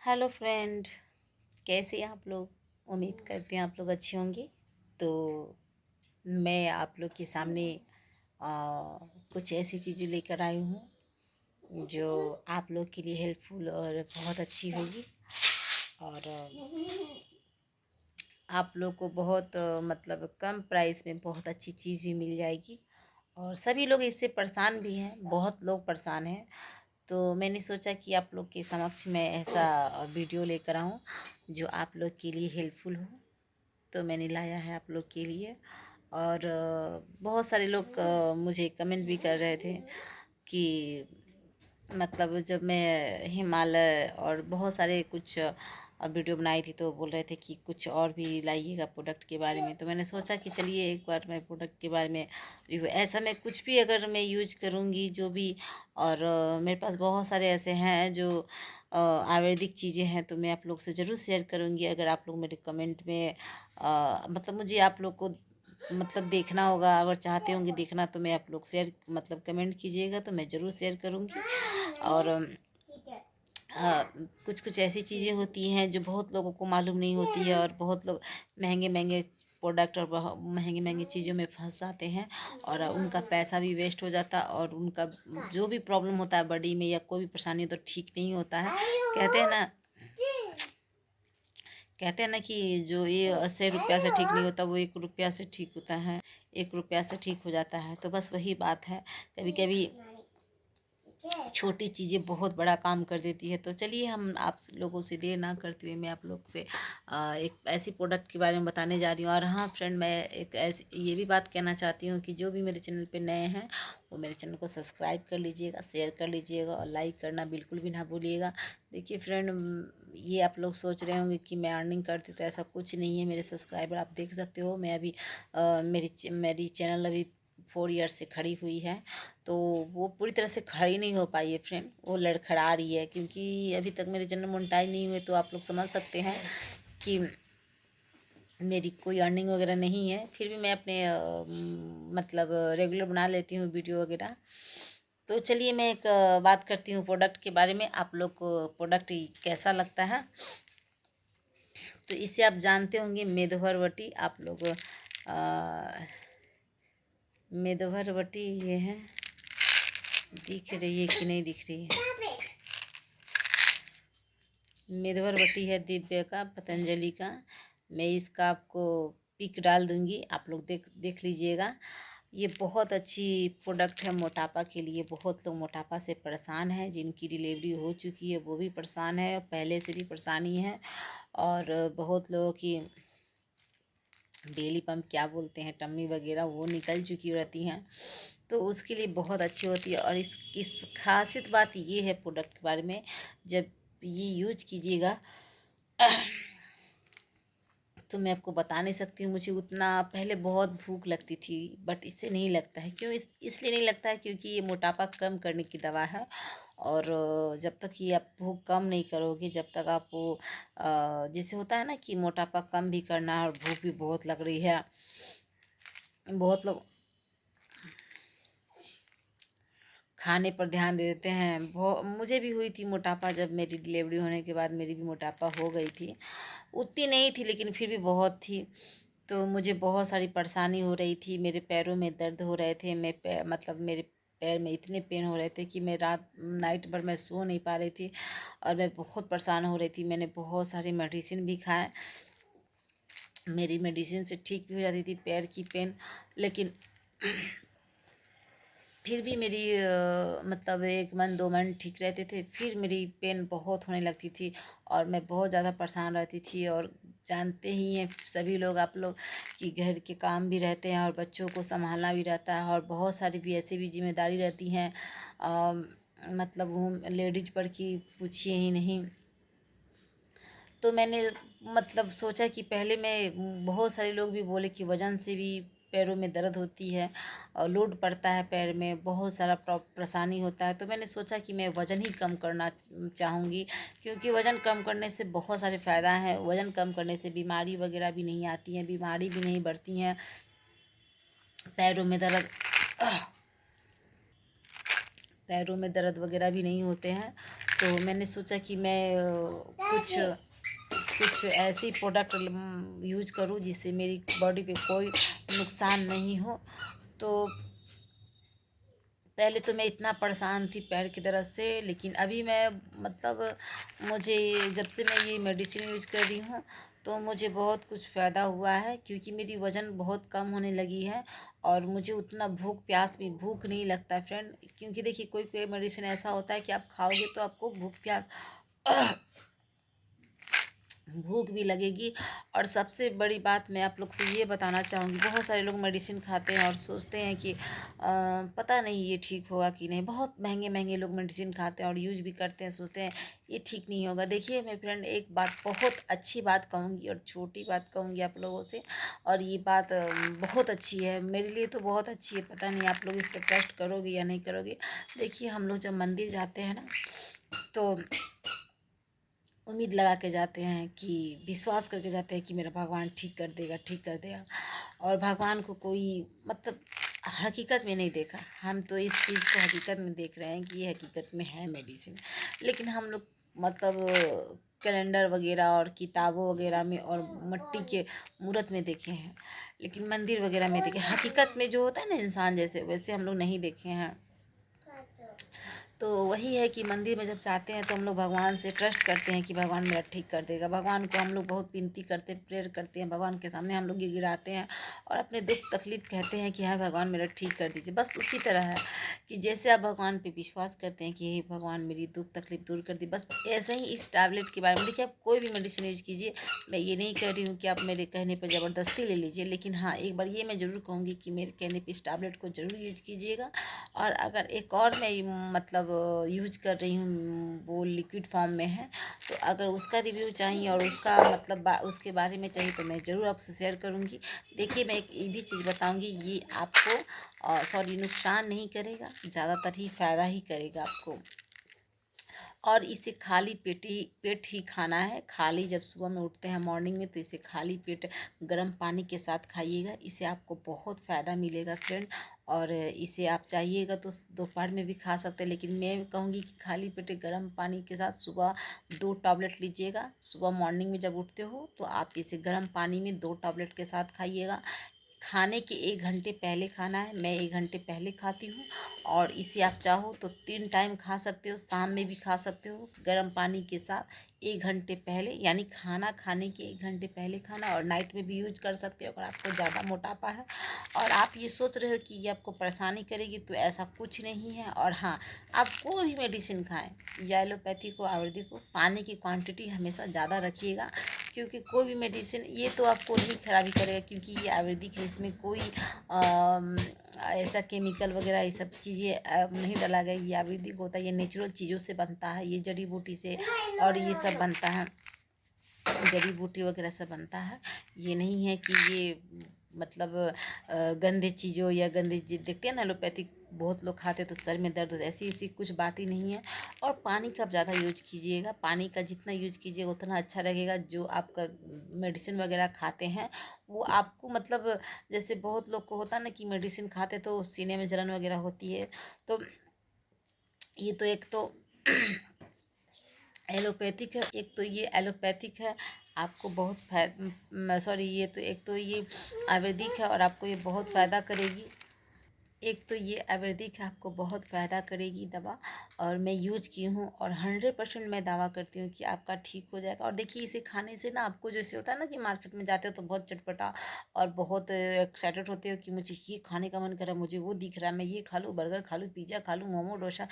Hello friend, कैसे हैं आप लोग। उम्मीद करते हैं आप लोग अच्छे होंगे। तो मैं आप लोग के सामने आ, कुछ ऐसी चीज़ें लेकर आई हूँ जो आप लोग के लिए हेल्पफुल और बहुत अच्छी होगी। और आप लोग को बहुत मतलब कम प्राइस में बहुत अच्छी चीज़ भी मिल जाएगी। और सभी लोग इससे परेशान भी हैं, बहुत लोग परेशान हैं। तो मैंने सोचा कि आप लोग के समक्ष मैं ऐसा वीडियो लेकर आऊँ जो आप लोग के लिए हेल्पफुल हो। तो मैंने लाया है आप लोग के लिए। और बहुत सारे लोग मुझे कमेंट भी कर रहे थे कि मतलब जब मैं हिमालय और बहुत सारे कुछ वीडियो बनाई थी तो बोल रहे थे कि कुछ और भी लाइएगा प्रोडक्ट के बारे में। तो मैंने सोचा कि चलिए एक बार मैं प्रोडक्ट के बारे में ऐसा मैं कुछ भी अगर मैं यूज करूँगी जो भी। और मेरे पास बहुत सारे ऐसे हैं जो आयुर्वेदिक चीज़ें हैं, तो मैं आप लोग से ज़रूर शेयर करूँगी। अगर आप लोग मेरे कमेंट में मतलब मुझे आप लोग को मतलब देखना होगा, अगर चाहते होंगे देखना तो मैं आप लोग शेयर मतलब कमेंट कीजिएगा तो मैं ज़रूर शेयर करूँगी। और कुछ कुछ ऐसी चीज़ें होती हैं जो बहुत लोगों को मालूम नहीं होती है, और बहुत लोग महंगे महंगे प्रोडक्ट और महंगी महंगी चीज़ों में फंस जाते हैं और उनका पैसा भी वेस्ट हो जाता है, और उनका जो भी प्रॉब्लम होता है बॉडी में या कोई भी परेशानी हो तो ठीक नहीं होता है। कहते हैं ना कहते हैं ना कि जो ये 80 रुपया से ठीक नहीं होता वो 1 रुपया से ठीक होता है, 1 रुपया से ठीक हो जाता है। तो बस वही बात है, कभी कभी छोटी चीज़ें बहुत बड़ा काम कर देती है। तो चलिए हम आप लोगों से देर ना करते हुए मैं आप लोग से एक ऐसी प्रोडक्ट के बारे में बताने जा रही हूँ। और हाँ फ्रेंड, मैं एक ऐसी ये भी बात कहना चाहती हूँ कि जो भी मेरे चैनल पे नए हैं वो मेरे चैनल को सब्सक्राइब कर लीजिएगा, शेयर कर लीजिएगा और लाइक करना बिल्कुल भी ना भूलिएगा। देखिए फ्रेंड, ये आप लोग सोच रहे होंगे कि मैं अर्निंग करती हूँ, तो ऐसा कुछ नहीं है। मेरे सब्सक्राइबर आप देख सकते हो, मैं अभी मेरी चैनल अभी 4 ईयर से खड़ी हुई है। तो वो पूरी तरह से खड़ी नहीं हो पाई है फ्रेंड, वो लड़खड़ा रही है क्योंकि अभी तक मेरे चैनल मोनेटाइज नहीं हुए। तो आप लोग समझ सकते हैं कि मेरी कोई अर्निंग वगैरह नहीं है। फिर भी मैं अपने मतलब रेगुलर बना लेती हूँ वीडियो वगैरह। तो चलिए मैं एक बात करती हूँ प्रोडक्ट के बारे में, आप लोग को प्रोडक्ट कैसा लगता है। तो इसे आप जानते होंगे, मेदोभरवटी। आप लोग मेदोभरवटी ये है, दिख रही है कि नहीं दिख रही है। मेदोभरवटी है दिव्य का, पतंजलि का। मैं इसका आपको पिक डाल दूंगी, आप लोग देख देख लीजिएगा। ये बहुत अच्छी प्रोडक्ट है मोटापा के लिए। बहुत लोग मोटापा से परेशान हैं, जिनकी डिलीवरी हो चुकी है वो भी परेशान है, पहले से भी परेशानी है। और बहुत लोगों की बेली पम्प क्या बोलते हैं, टम्मी वगैरह वो निकल चुकी रहती हैं, तो उसके लिए बहुत अच्छी होती है। और इसकी खासियत बात ये है प्रोडक्ट के बारे में, जब ये यूज कीजिएगा तो मैं आपको बता नहीं सकती हूँ। मुझे उतना पहले बहुत भूख लगती थी, बट इससे नहीं लगता है। क्यों इसलिए नहीं लगता है क्योंकि ये मोटापा कम करने की दवा है। और जब तक ये आप भूख कम नहीं करोगे, जब तक आपको जैसे होता है ना कि मोटापा कम भी करना है और भूख भी बहुत लग रही है। बहुत लोग खाने पर ध्यान दे देते हैं। बहुत मुझे भी हुई थी मोटापा, जब मेरी डिलीवरी होने के बाद मेरी भी मोटापा हो गई थी। उतनी नहीं थी लेकिन फिर भी बहुत थी। तो मुझे बहुत सारी परेशानी हो रही थी, मेरे पैरों में दर्द हो रहे थे। मतलब मेरे पैर में इतने पेन हो रहे थे कि मैं रात नाइट भर मैं सो नहीं पा रही थी, और मैं बहुत परेशान हो रही थी। मैंने बहुत सारी मेडिसिन भी खाए, मेरी मेडिसिन से ठीक भी हो जाती थी पैर की पेन, लेकिन फिर भी मेरी मतलब 1 मंथ 2 मंथ ठीक रहते थे, फिर मेरी पेन बहुत होने लगती थी और मैं बहुत ज़्यादा परेशान रहती थी। और जानते ही हैं सभी लोग, आप लोग, कि घर के काम भी रहते हैं और बच्चों को संभालना भी रहता है, और बहुत सारी भी ऐसी भी जिम्मेदारी रहती हैं मतलब वो लेडीज पर की पूछिए ही नहीं। तो मैंने मतलब सोचा कि पहले मैं, बहुत सारे लोग भी बोले कि वज़न से भी पैरों में दर्द होती है और लोड पड़ता है पैर में, बहुत सारा परेशानी होता है। तो मैंने सोचा कि मैं वज़न ही कम करना चाहूँगी, क्योंकि वज़न कम करने से बहुत सारे फ़ायदा हैं। वज़न कम करने से बीमारी वगैरह भी नहीं आती हैं, बीमारी भी नहीं बढ़ती हैं। पैरों में दर्द पैरों में दर्द वगैरह भी नहीं होते हैं। तो मैंने सोचा कि मैं कुछ कुछ ऐसी प्रोडक्ट यूज करूं जिससे मेरी बॉडी पे कोई नुकसान नहीं हो। तो पहले तो मैं इतना परेशान थी पैर की दर्द से, लेकिन अभी मैं मतलब मुझे जब से मैं ये मेडिसिन यूज कर रही हूँ तो मुझे बहुत कुछ फ़ायदा हुआ है, क्योंकि मेरी वज़न बहुत कम होने लगी है और मुझे उतना भूख नहीं लगता है फ्रेंड। क्योंकि देखिए कोई कोई मेडिसिन ऐसा होता है कि आप खाओगे तो आपको भूख भी लगेगी। और सबसे बड़ी बात मैं आप लोग से ये बताना चाहूँगी, बहुत सारे लोग मेडिसिन खाते हैं और सोचते हैं कि पता नहीं ये ठीक होगा कि नहीं। बहुत महंगे महंगे लोग मेडिसिन खाते हैं और यूज भी करते हैं, सोचते हैं ये ठीक नहीं होगा। देखिए मैं फ्रेंड एक बात, बहुत अच्छी बात कहूँगी और छोटी बात कहूँगी आप लोगों से, और ये बात बहुत अच्छी है मेरे लिए तो बहुत अच्छी है। पता नहीं आप लोग इस पर ट्रस्ट करोगे या नहीं करोगे। देखिए हम लोग जब मंदिर जाते हैं ना तो उम्मीद लगा के जाते हैं, कि विश्वास करके जाते हैं कि मेरा भगवान ठीक कर देगा, ठीक कर देगा। और भगवान को कोई मतलब हकीकत में नहीं देखा। हम तो इस चीज़ को हकीकत में देख रहे हैं कि ये हकीकत में है मेडिसिन। लेकिन हम लोग मतलब कैलेंडर वगैरह और किताबों वगैरह में और मिट्टी के मूर्त में देखे हैं, लेकिन मंदिर वगैरह में देखे। हकीकत में जो होता है ना इंसान जैसे, वैसे हम लोग नहीं देखे हैं। तो वही है कि मंदिर में जब जाते हैं तो हम लोग भगवान से ट्रस्ट करते हैं कि भगवान मेरा ठीक कर देगा। भगवान को हम लोग बहुत विनती करते हैं, प्रेयर करते हैं, भगवान के सामने हम लोग गिड़गिड़ाते हैं और अपने दुख तकलीफ कहते हैं कि हाँ भगवान मेरा ठीक कर दीजिए। बस उसी तरह है कि जैसे आप भगवान पे विश्वास करते हैं कि हे भगवान मेरी दुख तकलीफ दूर कर दी, बस ऐसे ही इस टैबलेट के बारे में। देखिए आप कोई भी मेडिसिन यूज कीजिए, मैं ये नहीं कह रही हूँ कि आप मेरे कहने पर ज़बरदस्ती ले लीजिए, लेकिन हाँ एक बार ये मैं ज़रूर कहूँगी कि मेरे कहने पर इस टैबलेट को ज़रूर यूज कीजिएगा। और अगर एक और मैं मतलब यूज कर रही हूँ वो लिक्विड फॉर्म में है, तो अगर उसका रिव्यू चाहिए और उसका मतलब उसके बारे में चाहिए तो मैं ज़रूर आपसे शेयर करूँगी। देखिए मैं एक ये भी चीज़ बताऊँगी, ये आपको सॉरी नुकसान नहीं करेगा, ज़्यादातर ही फ़ायदा ही करेगा आपको। और इसे खाली पेट ही खाना है। खाली जब सुबह में उठते हैं मॉर्निंग में तो इसे खाली पेट गर्म पानी के साथ खाइएगा, इससे आपको बहुत फ़ायदा मिलेगा फ्रेंड। और इसे आप चाहिएगा तो दोपहर में भी खा सकते हैं, लेकिन मैं कहूँगी कि खाली पेट गर्म पानी के साथ सुबह 2 टैबलेट लीजिएगा। सुबह मॉर्निंग में जब उठते हो तो आप इसे गर्म पानी में 2 टैबलेट के साथ खाइएगा। खाने के 1 घंटे पहले खाना है, मैं 1 घंटे पहले खाती हूँ। और इसे आप चाहो तो 3 टाइम खा सकते हो, शाम में भी खा सकते हो गर्म पानी के साथ 1 घंटे पहले, यानी खाना खाने के 1 घंटे पहले खाना। और नाइट में भी यूज कर सकते हो अगर आपको ज़्यादा मोटापा है और आप ये सोच रहे हो कि ये आपको परेशानी करेगी, तो ऐसा कुछ नहीं है। और हाँ, आप कोई भी मेडिसिन खाएं, या एलोपैथी को आयुर्वेदिक को, पानी की क्वांटिटी हमेशा ज़्यादा रखिएगा, क्योंकि कोई भी मेडिसिन ये तो आपको नहीं खराबी करेगा, क्योंकि ये आयुर्वेदिक है, इसमें कोई ऐसा केमिकल वगैरह ये सब चीज़ें नहीं डाला गया। ये आयुर्वेदिक होता है, ये नेचुरल चीज़ों से बनता है, ये जड़ी बूटी से और ये सब बनता है, जड़ी बूटी वगैरह से बनता है। ये नहीं है कि ये मतलब गंदे चीज़ों या गंदे चीज़ देखते हैं ना एलोपैथिक बहुत लोग खाते हैं तो सर में दर्द होता है, ऐसी ऐसी कुछ बात ही नहीं है। और पानी का ज़्यादा यूज कीजिएगा, पानी का जितना यूज कीजिएगा उतना अच्छा रहेगा। जो आपका मेडिसिन वगैरह खाते हैं वो आपको मतलब, जैसे बहुत लोग को होता है ना कि मेडिसिन खाते तो सीने में जलन वगैरह होती है, तो ये तो एक तो एलोपैथिक है, एक तो ये एलोपैथिक है, आपको बहुत सॉरी ये तो एक तो ये आयुर्वेदिक है और आपको ये बहुत फ़ायदा करेगी। एक तो ये आयुर्वेदिक है, आपको बहुत फ़ायदा करेगी दवा, और मैं यूज की हूँ और 100% मैं दावा करती हूँ कि आपका ठीक हो जाएगा। और देखिए इसे खाने से ना आपको जैसे होता है ना कि मार्केट में जाते हो तो बहुत चटपटा और बहुत एक्साइटेड होते हो कि मुझे ये खाने का मन कर रहा है, मुझे वो दिख रहा है, मैं ये खा लूँ, बर्गर खा लूँ, पिज़्ज़ा खा लूँ, मोमो डोसा।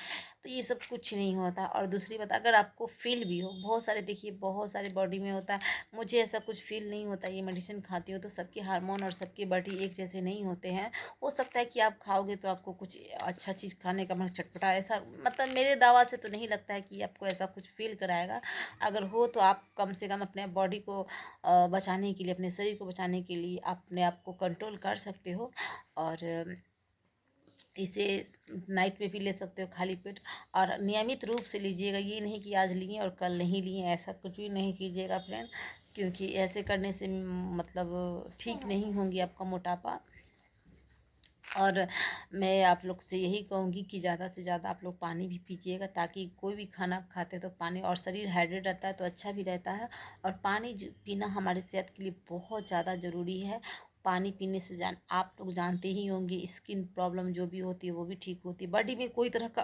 तो ये सब कुछ नहीं होता। और दूसरी बात, अगर आपको फील भी हो, बहुत सारे देखिए बहुत सारे बॉडी में होता है, मुझे ऐसा कुछ फील नहीं होता, ये मेडिसिन खाती हूँ तो सबके हार्मोन और सबकी बॉडी एक जैसे नहीं होते हैं। हो सकता है कि आप खाओगे तो आपको कुछ अच्छा चीज़ खाने का मन चटपटा, ऐसा मतलब मेरे दावा से तो नहीं लगता है कि आपको ऐसा कुछ फील कराएगा। अगर हो तो आप कम से कम अपने बॉडी को बचाने के लिए, अपने शरीर को बचाने के लिए अपने आप को कंट्रोल कर सकते हो। और इसे नाइट में भी ले सकते हो खाली पेट, और नियमित रूप से लीजिएगा। ये नहीं कि आज लिए और कल नहीं लिए, ऐसा कुछ भी नहीं कीजिएगा फ्रेंड, क्योंकि ऐसे करने से मतलब ठीक नहीं होंगी आपका मोटापा। और मैं आप लोग से यही कहूँगी कि ज़्यादा से ज़्यादा आप लोग पानी भी पीजिएगा, ताकि कोई भी खाना खाते तो पानी, और शरीर हाइड्रेट रहता है तो अच्छा भी रहता है। और पानी पीना हमारे सेहत के लिए बहुत ज़्यादा ज़रूरी है। पानी पीने से आप लोग जानते ही होंगे, स्किन प्रॉब्लम जो भी होती है वो भी ठीक होती है, बॉडी में कोई तरह का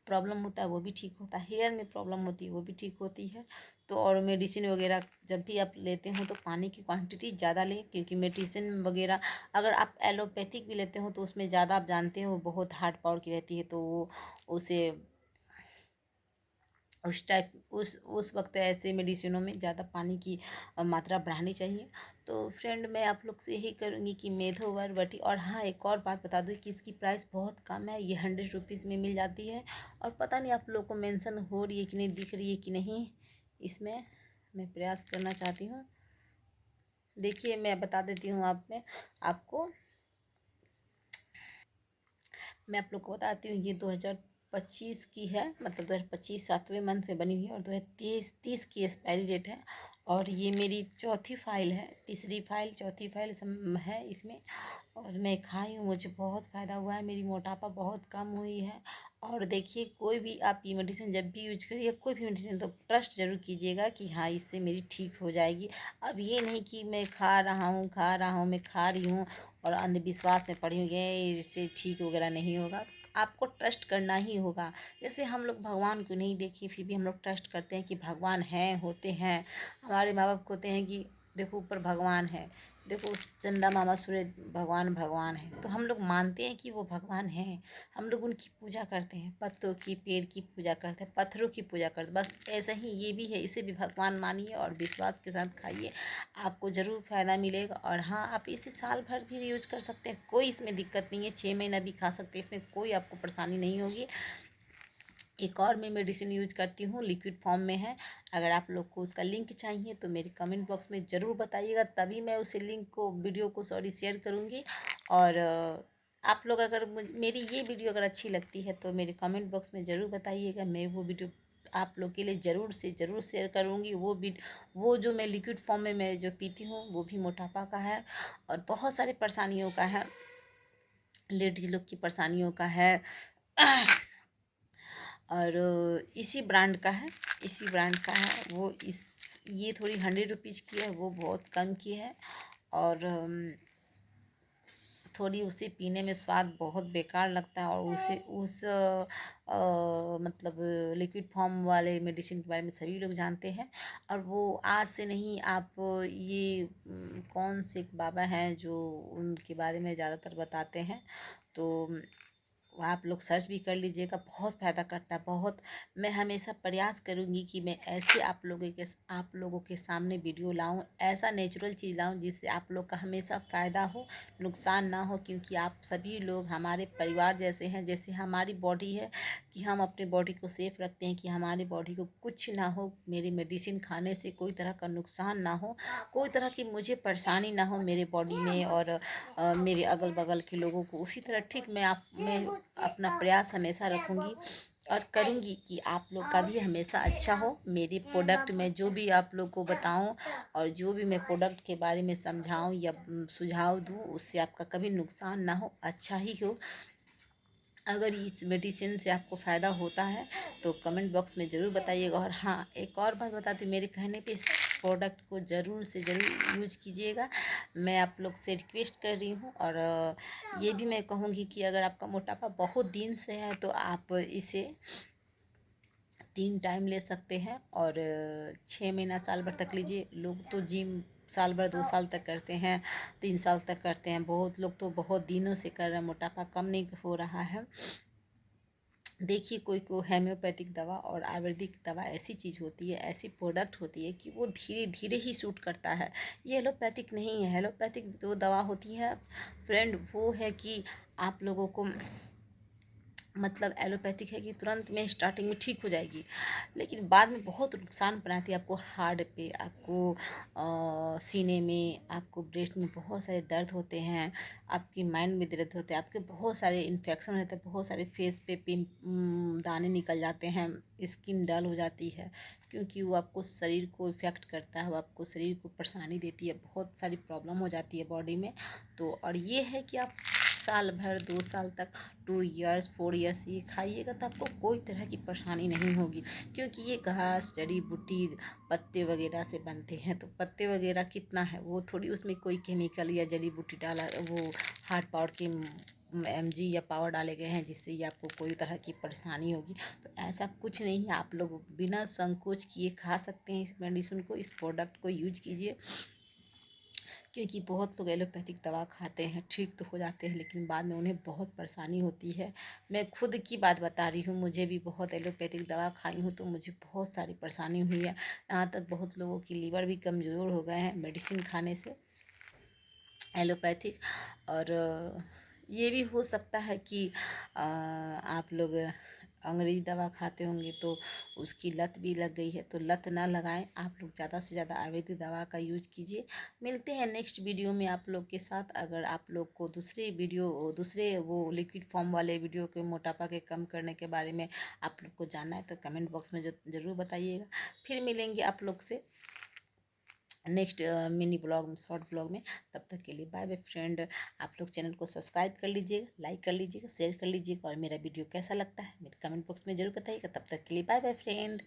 प्रॉब्लम होता है वो भी ठीक होता है, हेयर में प्रॉब्लम होती है वो भी ठीक होती है। तो और मेडिसिन वगैरह जब भी आप लेते हो तो पानी की क्वांटिटी ज़्यादा लें, क्योंकि मेडिसिन वगैरह अगर आप एलोपैथिक भी लेते हो तो उसमें ज़्यादा, आप जानते हो, बहुत हार्ड पावर की रहती है, तो वो उसे उस वक्त ऐसे मेडिसिनों में ज़्यादा पानी की मात्रा बढ़ानी चाहिए। तो फ्रेंड, मैं आप लोग से यही करूँगी कि मेथोवर वटी, और हाँ एक और बात बता दूँ कि इसकी प्राइस बहुत कम है, ये 100 रुपीज़ में मिल जाती है। और पता नहीं आप लोग को मेंशन हो रही है कि नहीं, दिख रही है कि नहीं, इसमें मैं प्रयास करना चाहती हूँ। देखिए मैं बता देती हूँ आपको मैं आप लोग को बताती हूँ। ये 2025 की है, मतलब 2025 7वें मंथ में बनी हुई है, और 2030 की एक्सपायरी डेट है। और ये मेरी चौथी फाइल है, तीसरी फाइल चौथी फाइल है इसमें। और मैं खाई हूँ, मुझे बहुत फ़ायदा हुआ है, मेरी मोटापा बहुत कम हुई है। और देखिए, कोई भी आप ये मेडिसिन जब भी यूज करिए, कोई भी मेडिसिन, तो ट्रस्ट ज़रूर कीजिएगा कि हाँ इससे मेरी ठीक हो जाएगी। अब ये नहीं कि मैं खा रहा हूँ, मैं खा रही हूँ और अंधविश्वास में पड़ी हुई है, इससे ठीक वगैरह नहीं होगा। आपको ट्रस्ट करना ही होगा। जैसे हम लोग भगवान को नहीं देखे फिर भी हम लोग ट्रस्ट करते हैं कि भगवान हैं, होते हैं। हमारे माँ बाप होते हैं कि देखो ऊपर भगवान है, देखो चंदा मामा सूर्य भगवान भगवान है, तो हम लोग मानते हैं कि वो भगवान हैं। हम लोग उनकी पूजा करते हैं, पत्तों की, पेड़ की पूजा करते हैं, पत्थरों की पूजा करते हैं। बस ऐसा ही ये भी है, इसे भी भगवान मानिए और विश्वास के साथ खाइए, आपको ज़रूर फ़ायदा मिलेगा। और हाँ, आप इसे साल भर भी यूज कर सकते हैं, कोई इसमें दिक्कत नहीं है, 6 महीना भी खा सकते हैं, इसमें कोई आपको परेशानी नहीं होगी। एक और मैं मेडिसिन यूज करती हूँ, लिक्विड फॉर्म में है। अगर आप लोग को उसका लिंक चाहिए तो मेरे कमेंट बॉक्स में ज़रूर बताइएगा, तभी मैं उसे लिंक को, वीडियो को शेयर करूँगी। और आप लोग अगर मेरी ये वीडियो अगर अच्छी लगती है तो मेरे कमेंट बॉक्स में ज़रूर बताइएगा, मैं वो वीडियो आप लोग के लिए ज़रूर से ज़रूर शेयर करूँगी। वो जो मैं लिक्विड फॉर्म में मैं जो पीती हूँ वो भी मोटापा का है, और बहुत सारी परेशानियों का है, लेडीज लोग की परेशानियों का है। और इसी ब्रांड का है, इसी ब्रांड का है वो। ये थोड़ी 100 रुपीज़ की है, वो बहुत कम की है। और थोड़ी उसे पीने में स्वाद बहुत बेकार लगता है। और मतलब लिक्विड फॉर्म वाले मेडिसिन के बारे में सभी लोग जानते हैं। और वो आज से नहीं, आप ये कौन से एक बाबा हैं जो उनके बारे में ज़्यादातर बताते हैं, तो आप लोग सर्च भी कर लीजिएगा, बहुत फ़ायदा करता है बहुत। मैं हमेशा प्रयास करूँगी कि मैं ऐसे आप लोगों के सामने वीडियो लाऊं, ऐसा नेचुरल चीज़ लाऊं जिससे आप लोग का हमेशा फ़ायदा हो, नुकसान ना हो। क्योंकि आप सभी लोग हमारे परिवार जैसे हैं, जैसे हमारी बॉडी है, कि हम अपने बॉडी को सेफ रखते हैं कि हमारी बॉडी को कुछ ना हो, मेरी मेडिसिन खाने से कोई तरह का नुकसान ना हो, कोई तरह की मुझे परेशानी ना हो मेरे बॉडी में और मेरे अगल बगल के लोगों को। उसी तरह ठीक मैं अपना प्रयास हमेशा रखूँगी और करूँगी कि आप लोग का भी हमेशा अच्छा हो। मेरे प्रोडक्ट में जो भी आप लोग को बताऊँ और जो भी मैं प्रोडक्ट के बारे में समझाऊँ या सुझाव दूँ, उससे आपका कभी नुकसान ना हो, अच्छा ही हो। अगर इस मेडिसिन से आपको फ़ायदा होता है तो कमेंट बॉक्स में ज़रूर बताइएगा। और हाँ, एक और बात बताती हूँ, मेरे कहने पे इस प्रोडक्ट को ज़रूर से ज़रूर यूज कीजिएगा, मैं आप लोग से रिक्वेस्ट कर रही हूँ। और ये भी मैं कहूँगी कि अगर आपका मोटापा बहुत दिन से है तो आप इसे 3 टाइम ले सकते हैं। और 6 महीना साल भर तक लीजिए। लोग तो जिम साल भर 2 साल तक करते हैं, 3 साल तक करते हैं, बहुत लोग तो बहुत दिनों से कर रहे हैं, मोटापा कम नहीं हो रहा है। देखिए, कोई को होम्योपैथिक दवा और आयुर्वेदिक दवा ऐसी चीज़ होती है, ऐसी प्रोडक्ट होती है कि वो धीरे धीरे ही सूट करता है। ये एलोपैथिक नहीं है। एलोपैथिक जो दवा होती है फ्रेंड, वो है कि आप लोगों को मतलब एलोपैथिक है कि तुरंत में स्टार्टिंग में ठीक हो जाएगी, लेकिन बाद में बहुत नुकसान बनाती है आपको। हार्ट पे, आपको सीने में, आपको ब्रेस्ट में बहुत सारे दर्द होते हैं, आपकी माइंड में दर्द होते हैं, आपके बहुत सारे इन्फेक्शन होते हैं, बहुत सारे फेस पे दाने निकल जाते हैं, स्किन डल हो जाती है, क्योंकि वो आपको शरीर को इफ़ेक्ट करता है, वो आपको शरीर को परेशानी देती है, बहुत सारी प्रॉब्लम हो जाती है बॉडी में। तो और ये है कि आप साल भर 2 साल तक 2 इयर्स 4 इयर्स ये खाइएगा तो आपको कोई तरह की परेशानी नहीं होगी, क्योंकि ये घास जड़ी बूटी पत्ते वगैरह से बनते हैं। तो पत्ते वगैरह कितना है, वो थोड़ी उसमें कोई केमिकल या जड़ी बूटी डाला, वो हार्ड पाउडर के MG या पावर डाले गए हैं जिससे ये आपको कोई तरह की परेशानी होगी। तो ऐसा कुछ नहीं है, आप लोग बिना संकोच किए खा सकते हैं इस मेडिसिन को, इस प्रोडक्ट को यूज कीजिए। क्योंकि बहुत लोग एलोपैथिक दवा खाते हैं, ठीक तो हो जाते हैं, लेकिन बाद में उन्हें बहुत परेशानी होती है। मैं खुद की बात बता रही हूँ, मुझे भी बहुत एलोपैथिक दवा खाई हूँ तो मुझे बहुत सारी परेशानी हुई है। यहाँ तक बहुत लोगों की लीवर भी कमज़ोर हो गए हैं मेडिसिन खाने से, एलोपैथिक। और ये भी हो सकता है कि आप लोग अंग्रेजी दवा खाते होंगे तो उसकी लत भी लग गई है, तो लत ना लगाएं, आप लोग ज़्यादा से ज़्यादा आयुर्वेदिक दवा का यूज कीजिए। मिलते हैं नेक्स्ट वीडियो में आप लोग के साथ। अगर आप लोग को दूसरे वो लिक्विड फॉर्म वाले वीडियो के मोटापा के कम करने के बारे में आप लोग को जानना है तो कमेंट बॉक्स में ज़रूर बताइएगा। फिर मिलेंगे आप लोग से नेक्स्ट मिनी ब्लॉग में, शॉर्ट ब्लॉग में। तब तक के लिए बाय बाय फ्रेंड। आप लोग चैनल को सब्सक्राइब कर लीजिएगा, लाइक कर लीजिएगा, शेयर कर लीजिएगा, और मेरा वीडियो कैसा लगता है मेरे कमेंट बॉक्स में ज़रूर बताइएगा। तब तक के लिए बाय बाय फ्रेंड।